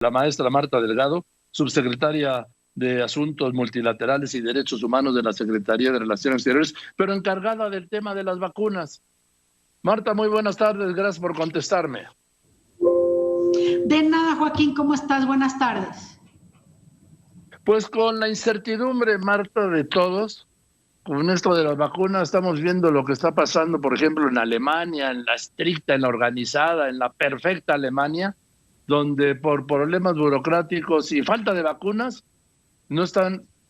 la maestra Marta Delgado, subsecretaria de Asuntos Multilaterales y Derechos Humanos de la Secretaría de Relaciones Exteriores, pero encargada del tema de las vacunas. Marta, muy buenas tardes, gracias por contestarme. De nada, Joaquín, ¿cómo estás? Buenas tardes. Pues con la incertidumbre, Marta, de todos, con esto de las vacunas, estamos viendo lo que está pasando, por ejemplo, en Alemania, en la estricta, en la organizada, en la perfecta Alemania, donde por problemas burocráticos y falta de vacunas,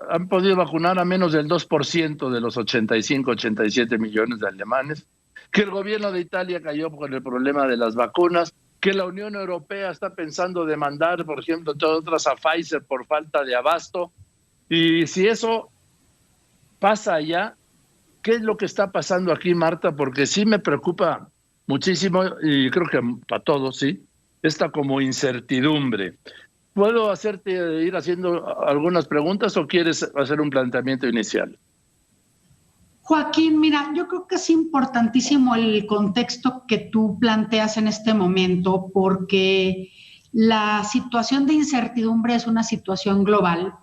han podido vacunar a menos del 2% de los 85, 87 millones de alemanes, que el gobierno de Italia cayó por el problema de las vacunas, que la Unión Europea está pensando demandar, por ejemplo, entre otras a Pfizer por falta de abasto. Y si eso pasa allá, ¿qué es lo que está pasando aquí, Marta? Porque sí me preocupa muchísimo, y creo que a todos, sí, esta como incertidumbre. ¿Puedo hacerte ir haciendo algunas preguntas o quieres hacer un planteamiento inicial? Joaquín, mira, yo creo que es importantísimo el contexto que tú planteas en este momento, porque la situación de incertidumbre es una situación global.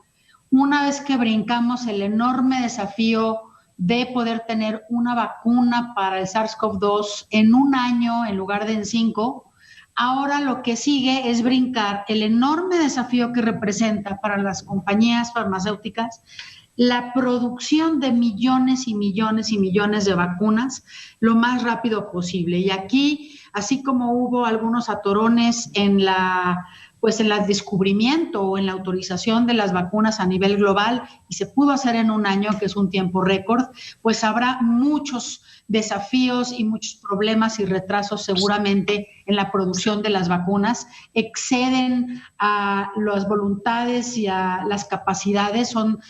Una vez que brincamos el enorme desafío de poder tener una vacuna para el SARS-CoV-2 en un año en lugar de en 5, ahora lo que sigue es brincar el enorme desafío que representa para las compañías farmacéuticas la producción de millones y millones y millones de vacunas lo más rápido posible. Y aquí, así como hubo algunos atorones en el descubrimiento o en la autorización de las vacunas a nivel global y se pudo hacer en un año, que es un tiempo récord, pues habrá muchos desafíos y muchos problemas y retrasos seguramente en la producción de las vacunas. Exceden a las voluntades y a las capacidades, son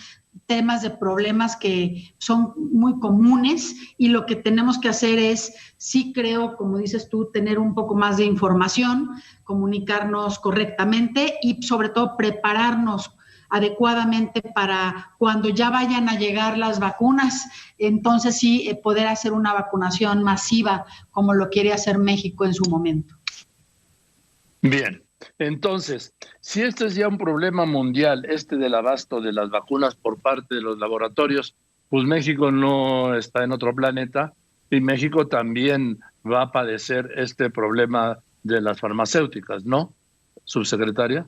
temas de problemas que son muy comunes y lo que tenemos que hacer es, sí creo, como dices tú, tener un poco más de información, comunicarnos correctamente y sobre todo prepararnos adecuadamente para cuando ya vayan a llegar las vacunas, entonces sí poder hacer una vacunación masiva como lo quiere hacer México en su momento. Bien. Entonces, si este es ya un problema mundial, del abasto de las vacunas por parte de los laboratorios, pues México no está en otro planeta y México también va a padecer este problema de las farmacéuticas, ¿no, subsecretaria?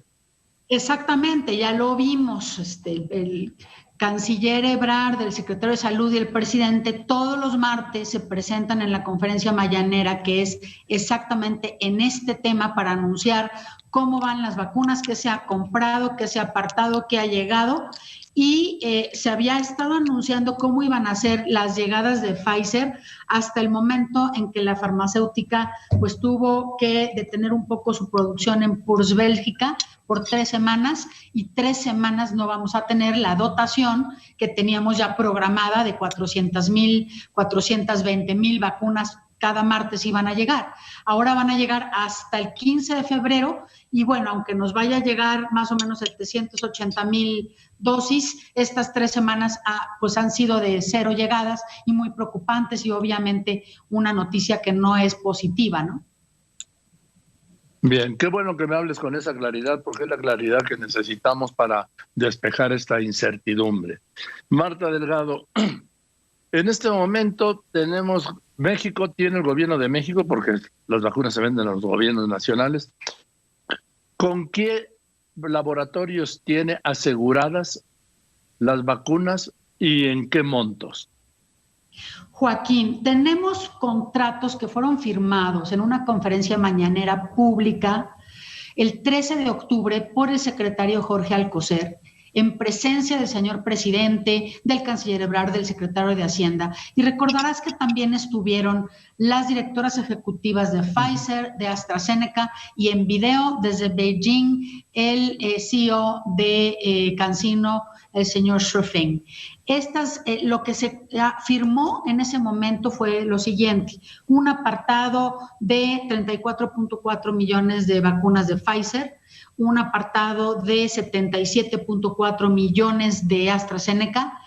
Exactamente, ya lo vimos, el canciller Ebrard, el secretario de Salud y el presidente todos los martes se presentan en la conferencia mañanera, que es exactamente en este tema para anunciar cómo van las vacunas, qué se ha comprado, qué se ha apartado, qué ha llegado. Y se había estado anunciando cómo iban a ser las llegadas de Pfizer hasta el momento en que la farmacéutica pues tuvo que detener un poco su producción en Puurs, Bélgica, por 3 semanas, y 3 semanas no vamos a tener la dotación que teníamos ya programada de 400,000, 420,000 vacunas cada martes iban a llegar. Ahora van a llegar hasta el 15 de febrero y bueno, aunque nos vaya a llegar más o menos 780,000 dosis, estas 3 semanas pues han sido de 0 llegadas y muy preocupantes y obviamente una noticia que no es positiva, ¿no? Bien, qué bueno que me hables con esa claridad, porque es la claridad que necesitamos para despejar esta incertidumbre. Marta Delgado, en este momento México tiene el gobierno de México, porque las vacunas se venden a los gobiernos nacionales. ¿Con qué laboratorios tiene aseguradas las vacunas y en qué montos? Joaquín, tenemos contratos que fueron firmados en una conferencia mañanera pública el 13 de octubre por el secretario Jorge Alcocer, en presencia del señor presidente, del canciller Ebrard, del secretario de Hacienda. Y recordarás que también estuvieron las directoras ejecutivas de Pfizer, de AstraZeneca y en video desde Beijing el CEO de CanSino, el señor Shufeng. Lo que se firmó en ese momento fue lo siguiente: un apartado de 34.4 millones de vacunas de Pfizer, un apartado de 77.4 millones de AstraZeneca,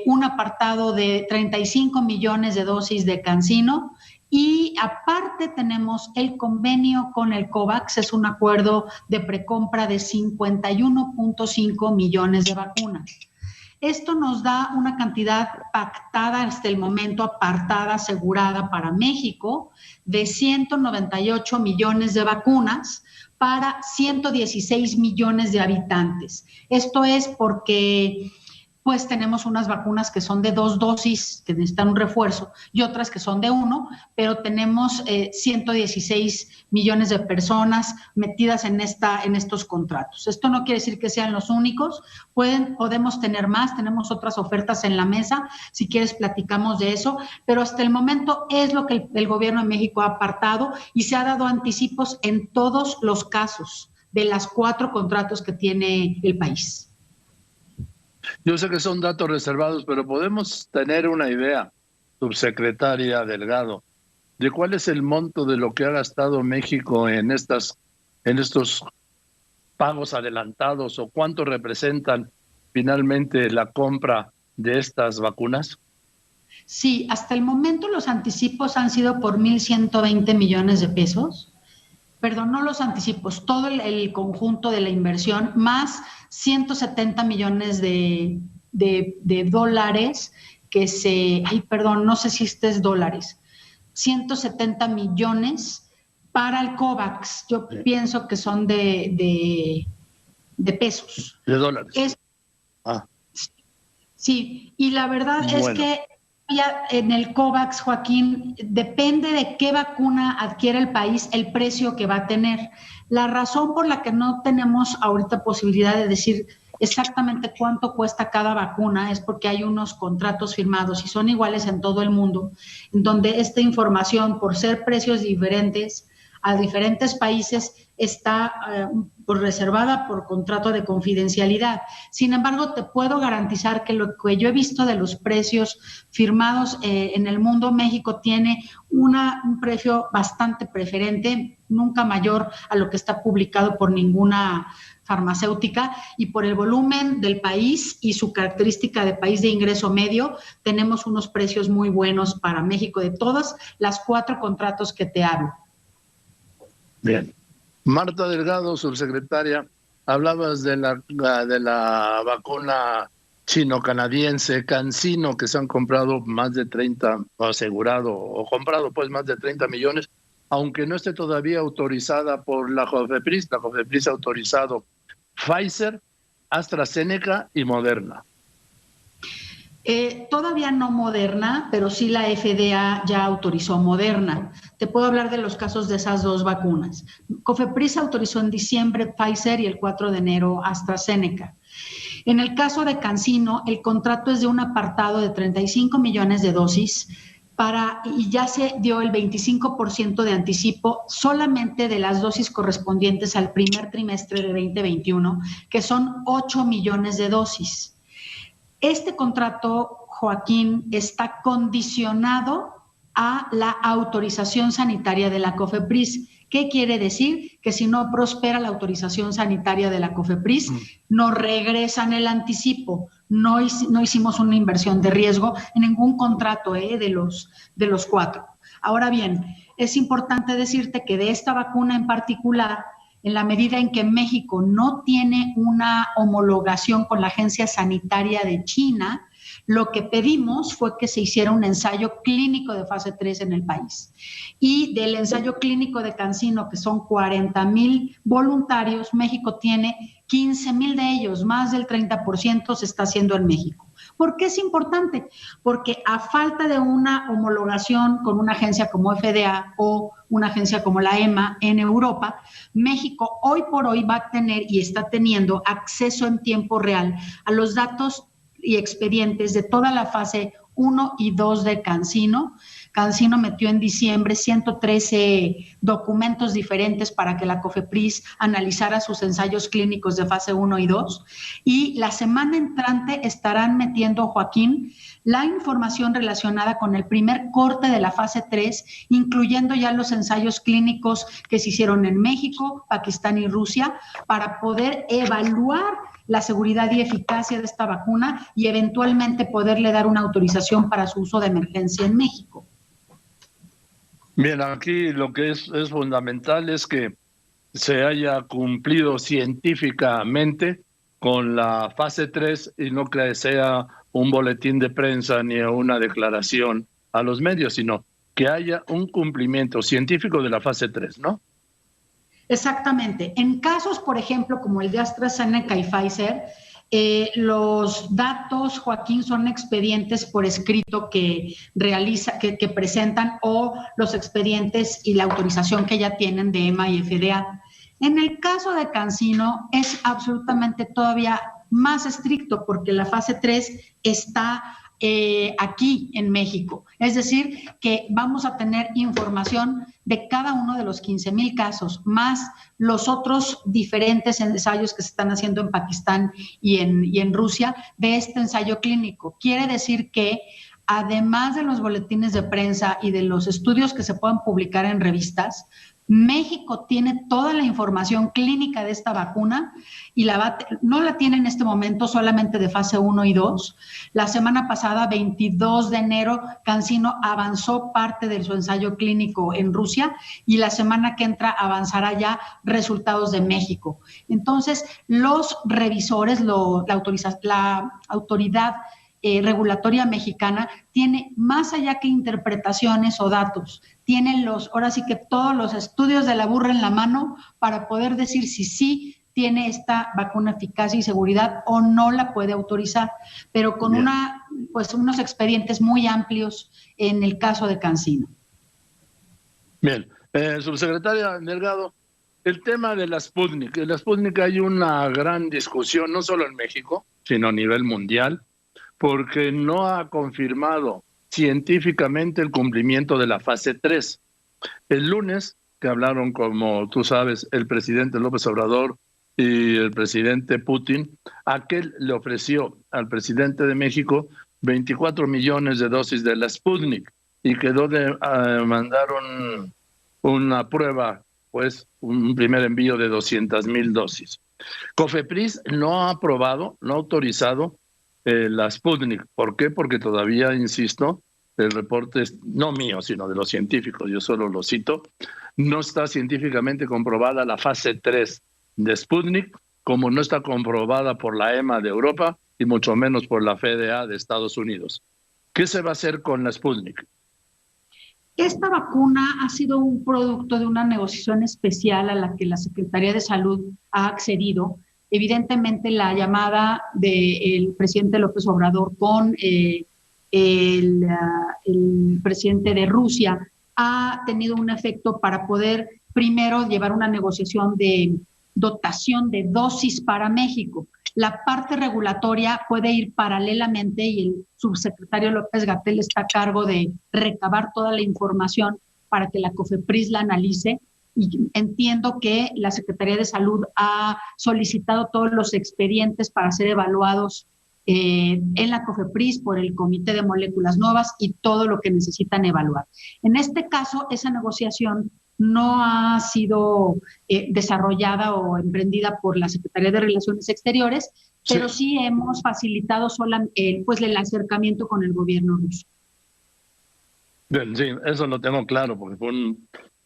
un apartado de 35 millones de dosis de CanSino Y aparte tenemos el convenio con el COVAX, es un acuerdo de precompra de 51.5 millones de vacunas. Esto nos da una cantidad pactada hasta el momento, apartada, asegurada para México, de 198 millones de vacunas para 116 millones de habitantes. Esto es porque pues tenemos unas vacunas que son de 2 dosis, que necesitan un refuerzo, y otras que son de 1, pero tenemos 116 millones de personas metidas en estos contratos. Esto no quiere decir que sean los únicos, podemos tener más, tenemos otras ofertas en la mesa, si quieres platicamos de eso, pero hasta el momento es lo que el gobierno de México ha apartado y se ha dado anticipos en todos los casos de las 4 contratos que tiene el país. Yo sé que son datos reservados, pero podemos tener una idea, subsecretaria Delgado, de cuál es el monto de lo que ha gastado México en estos pagos adelantados o cuánto representan finalmente la compra de estas vacunas. Sí, hasta el momento los anticipos han sido por 1,120 millones de pesos. Perdón, no los anticipos, todo el conjunto de la inversión, más 170 millones de dólares que no sé si este es dólares, 170 millones para el COVAX, yo pienso que son de pesos. De dólares. Sí, y la verdad es que en el COVAX, Joaquín, depende de qué vacuna adquiere el país, el precio que va a tener. La razón por la que no tenemos ahorita posibilidad de decir exactamente cuánto cuesta cada vacuna es porque hay unos contratos firmados y son iguales en todo el mundo, en donde esta información, por ser precios diferentes a diferentes países, está reservada por contrato de confidencialidad. Sin embargo, te puedo garantizar que lo que yo he visto de los precios firmados en el mundo, México tiene un precio bastante preferente, nunca mayor a lo que está publicado por ninguna farmacéutica, y por el volumen del país y su característica de país de ingreso medio, tenemos unos precios muy buenos para México de todas las 4 contratos que te hablo. Bien. Marta Delgado, subsecretaria, hablabas de la vacuna chino-canadiense CanSino, que se han comprado más de 30, o asegurado, o comprado pues más de 30 millones, aunque no esté todavía autorizada por la COFEPRIS. La COFEPRIS ha autorizado Pfizer, AstraZeneca y Moderna. Todavía no Moderna, pero sí la FDA ya autorizó Moderna. Te puedo hablar de los casos de esas 2 vacunas. COFEPRIS autorizó en diciembre Pfizer y el 4 de enero AstraZeneca. En el caso de CanSino, el contrato es de un apartado de 35 millones de dosis y ya se dio el 25% de anticipo solamente de las dosis correspondientes al primer trimestre de 2021, que son 8 millones de dosis. Este contrato, Joaquín, está condicionado a la autorización sanitaria de la COFEPRIS. ¿Qué quiere decir? Que si no prospera la autorización sanitaria de la COFEPRIS, nos regresan el anticipo. No hicimos una inversión de riesgo en ningún contrato de los 4. Ahora bien, es importante decirte que de esta vacuna en particular, en la medida en que México no tiene una homologación con la Agencia Sanitaria de China, lo que pedimos fue que se hiciera un ensayo clínico de fase 3 en el país. Y del ensayo clínico de CanSino, que son 40,000 voluntarios, México tiene 15,000 de ellos, más del 30% se está haciendo en México. ¿Por qué es importante? Porque a falta de una homologación con una agencia como FDA o una agencia como la EMA en Europa, México hoy por hoy va a tener y está teniendo acceso en tiempo real a los datos y expedientes de toda la fase 1 y 2 de CanSino. CanSino metió en diciembre 113 documentos diferentes para que la COFEPRIS analizara sus ensayos clínicos de fase 1 y 2. Y la semana entrante estarán metiendo, Joaquín, la información relacionada con el primer corte de la fase 3, incluyendo ya los ensayos clínicos que se hicieron en México, Pakistán y Rusia, para poder evaluar la seguridad y eficacia de esta vacuna y eventualmente poderle dar una autorización para su uso de emergencia en México. Bien, aquí lo que es fundamental es que se haya cumplido científicamente con la fase 3 y no que sea un boletín de prensa ni una declaración a los medios, sino que haya un cumplimiento científico de la fase 3, ¿no? Exactamente. En casos, por ejemplo, como el de AstraZeneca y Pfizer, los datos, Joaquín, son expedientes por escrito que presentan, o los expedientes y la autorización que ya tienen de EMA y FDA. En el caso de CanSino es absolutamente todavía más estricto porque la fase 3 está aquí en México. Es decir, que vamos a tener información de cada uno de los 15,000 casos, más los otros diferentes ensayos que se están haciendo en Pakistán y en Rusia de este ensayo clínico. Quiere decir que además de los boletines de prensa y de los estudios que se puedan publicar en revistas, México tiene toda la información clínica de esta vacuna y no la tiene en este momento solamente de fase 1 y 2. La semana pasada, 22 de enero, CanSino avanzó parte de su ensayo clínico en Rusia y la semana que entra avanzará ya resultados de México. Entonces, los revisores, la autoridad regulatoria mexicana tiene, más allá que interpretaciones o datos, tienen ahora sí que todos los estudios de la burra en la mano para poder decir si sí tiene esta vacuna eficacia y seguridad o no la puede autorizar, pero con unos expedientes muy amplios en el caso de CanSino. Bien, subsecretaria Delgado, el tema de la Sputnik. En la Sputnik hay una gran discusión, no solo en México, sino a nivel mundial, porque no ha confirmado científicamente el cumplimiento de la fase 3. El lunes, que hablaron, como tú sabes, el presidente López Obrador y el presidente Putin, aquel le ofreció al presidente de México 24 millones de dosis de la Sputnik y quedó de mandar una prueba, pues un primer envío de 200,000 dosis. COFEPRIS no ha aprobado, no ha autorizado la Sputnik. ¿Por qué? Porque todavía, insisto, el reporte es no mío, sino de los científicos, yo solo lo cito, no está científicamente comprobada la fase 3 de Sputnik, como no está comprobada por la EMA de Europa y mucho menos por la FDA de Estados Unidos. ¿Qué se va a hacer con la Sputnik? Esta vacuna ha sido un producto de una negociación especial a la que la Secretaría de Salud ha accedido. Evidentemente, la llamada del presidente López Obrador con el presidente de Rusia ha tenido un efecto para poder primero llevar una negociación de dotación de dosis para México. La parte regulatoria puede ir paralelamente y el subsecretario López-Gatell está a cargo de recabar toda la información para que la COFEPRIS la analice. Y entiendo que la Secretaría de Salud ha solicitado todos los expedientes para ser evaluados en la COFEPRIS por el Comité de Moléculas Nuevas y todo lo que necesitan evaluar. En este caso, esa negociación no ha sido desarrollada o emprendida por la Secretaría de Relaciones Exteriores, pero sí hemos facilitado pues el acercamiento con el gobierno ruso. Bien, sí, eso lo tengo claro, porque fue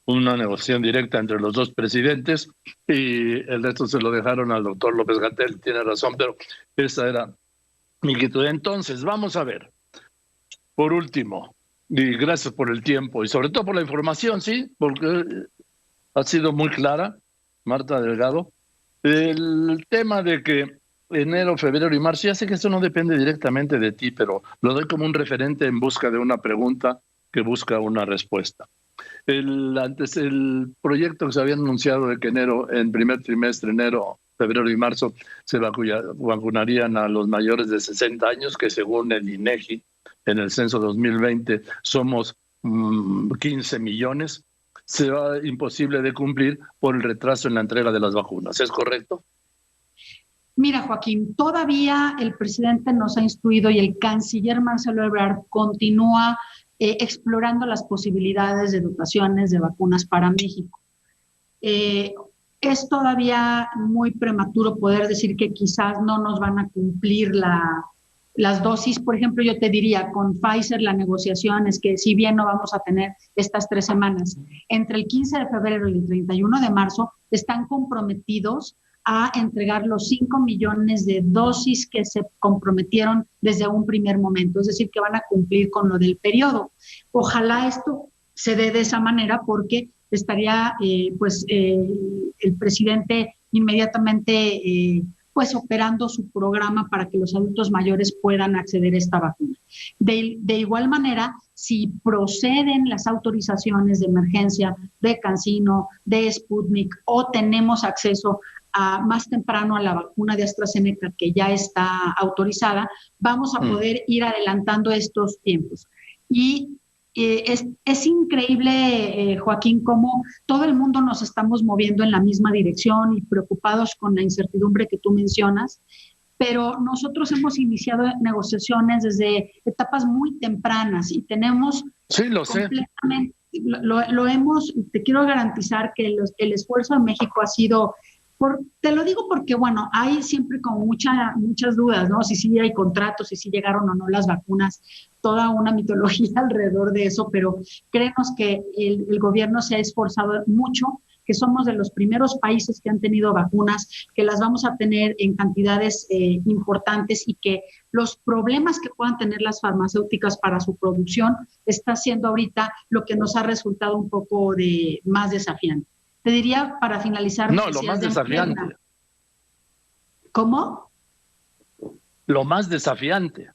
una negociación directa entre los dos presidentes y el resto se lo dejaron al doctor López-Gatell. Tiene razón, pero esa era mi inquietud. Entonces, vamos a ver, por último, y gracias por el tiempo y sobre todo por la información, sí, porque ha sido muy clara, Marta Delgado, el tema de que enero, febrero y marzo, ya sé que eso no depende directamente de ti, pero lo doy como un referente en busca de una pregunta que busca una respuesta. El proyecto que se había anunciado de que en primer trimestre, enero, febrero y marzo, se vacunarían a los mayores de 60 años, que según el INEGI, en el censo 2020, somos 15 millones, será imposible de cumplir por el retraso en la entrega de las vacunas. ¿Es correcto? Mira, Joaquín, todavía el presidente nos ha instruido y el canciller Marcelo Ebrard continúa explorando las posibilidades de dotaciones de vacunas para México. Es todavía muy prematuro poder decir que quizás no nos van a cumplir Las dosis, por ejemplo, yo te diría, con Pfizer la negociación es que si bien no vamos a tener estas 3 semanas, entre el 15 de febrero y el 31 de marzo están comprometidos a entregar los 5 millones de dosis que se comprometieron desde un primer momento, es decir, que van a cumplir con lo del periodo. Ojalá esto se dé de esa manera porque estaría el presidente inmediatamente pues operando su programa para que los adultos mayores puedan acceder a esta vacuna. De igual manera, si proceden las autorizaciones de emergencia de CanSino, de Sputnik, o tenemos acceso más temprano a la vacuna de AstraZeneca que ya está autorizada, vamos a poder ir adelantando estos tiempos. Y es increíble, Joaquín, cómo todo el mundo nos estamos moviendo en la misma dirección y preocupados con la incertidumbre que tú mencionas, pero nosotros hemos iniciado negociaciones desde etapas muy tempranas y tenemos sí, lo sé. Lo hemos, te quiero garantizar que el esfuerzo de México ha sido... te lo digo porque, bueno, hay siempre como muchas dudas, ¿no? Si sí hay contratos, si sí llegaron o no las vacunas, toda una mitología alrededor de eso, pero creemos que el gobierno se ha esforzado mucho, que somos de los primeros países que han tenido vacunas, que las vamos a tener en cantidades importantes y que los problemas que puedan tener las farmacéuticas para su producción está siendo ahorita lo que nos ha resultado un poco más desafiante. Te diría para finalizar... No, lo más desafiante. ¿Cómo? Lo más desafiante.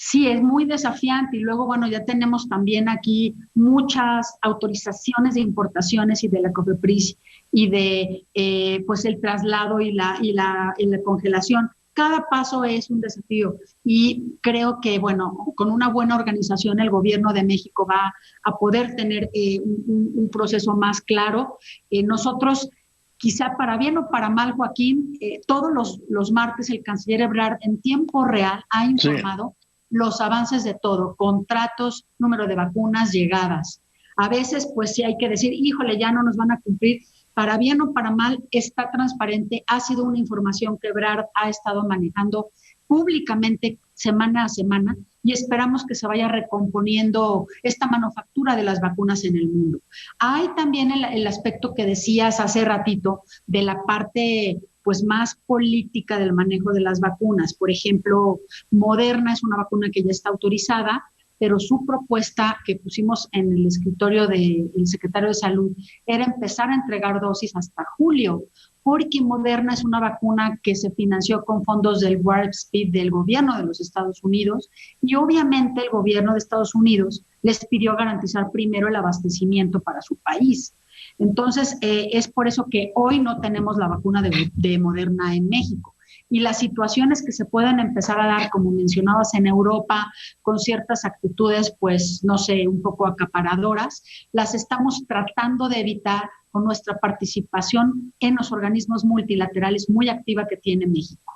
Sí, es muy desafiante y luego, bueno, ya tenemos también aquí muchas autorizaciones de importaciones y de la COFEPRIS y de pues el traslado y la congelación. Cada paso es un desafío y creo que, bueno, con una buena organización el gobierno de México va a poder tener un proceso más claro. Nosotros, quizá para bien o para mal, Joaquín, todos los martes el canciller Ebrard en tiempo real ha informado los avances de todo, contratos, número de vacunas, llegadas. A veces, pues sí hay que decir, híjole, ya no nos van a cumplir. Para bien o para mal, está transparente, ha sido una información que Ebrard ha estado manejando públicamente semana a semana y esperamos que se vaya recomponiendo esta manufactura de las vacunas en el mundo. Hay también el aspecto que decías hace ratito de la parte pues más política del manejo de las vacunas. Por ejemplo, Moderna es una vacuna que ya está autorizada, pero su propuesta que pusimos en el escritorio del secretario de Salud era empezar a entregar dosis hasta julio, porque Moderna es una vacuna que se financió con fondos del Warp Speed del gobierno de los Estados Unidos y obviamente el gobierno de Estados Unidos les pidió garantizar primero el abastecimiento para su país. Entonces, es por eso que hoy no tenemos la vacuna de Moderna en México. Y las situaciones que se pueden empezar a dar, como mencionabas, en Europa, con ciertas actitudes, pues, no sé, un poco acaparadoras, las estamos tratando de evitar con nuestra participación en los organismos multilaterales muy activa que tiene México.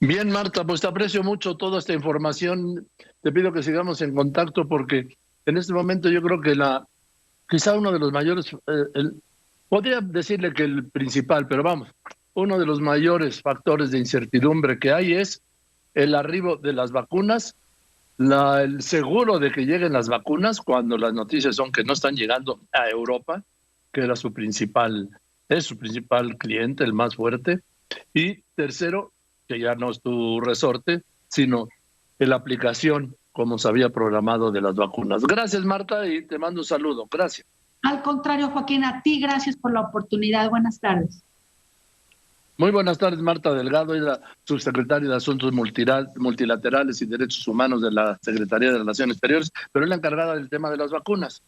Bien, Marta, pues te aprecio mucho toda esta información. Te pido que sigamos en contacto porque en este momento yo creo que quizá uno de los mayores, podría decirle que el principal, pero vamos, uno de los mayores factores de incertidumbre que hay es el arribo de las vacunas, el seguro de que lleguen las vacunas cuando las noticias son que no están llegando a Europa, que es su principal cliente, el más fuerte. Y tercero, que ya no es tu resorte, sino la aplicación, como se había programado, de las vacunas. Gracias, Marta, y te mando un saludo. Gracias. Al contrario, Joaquín, a ti gracias por la oportunidad. Buenas tardes. Muy buenas tardes, Marta Delgado, es la subsecretaria de Asuntos Multilaterales y Derechos Humanos de la Secretaría de Relaciones Exteriores, pero es la encargada del tema de las vacunas.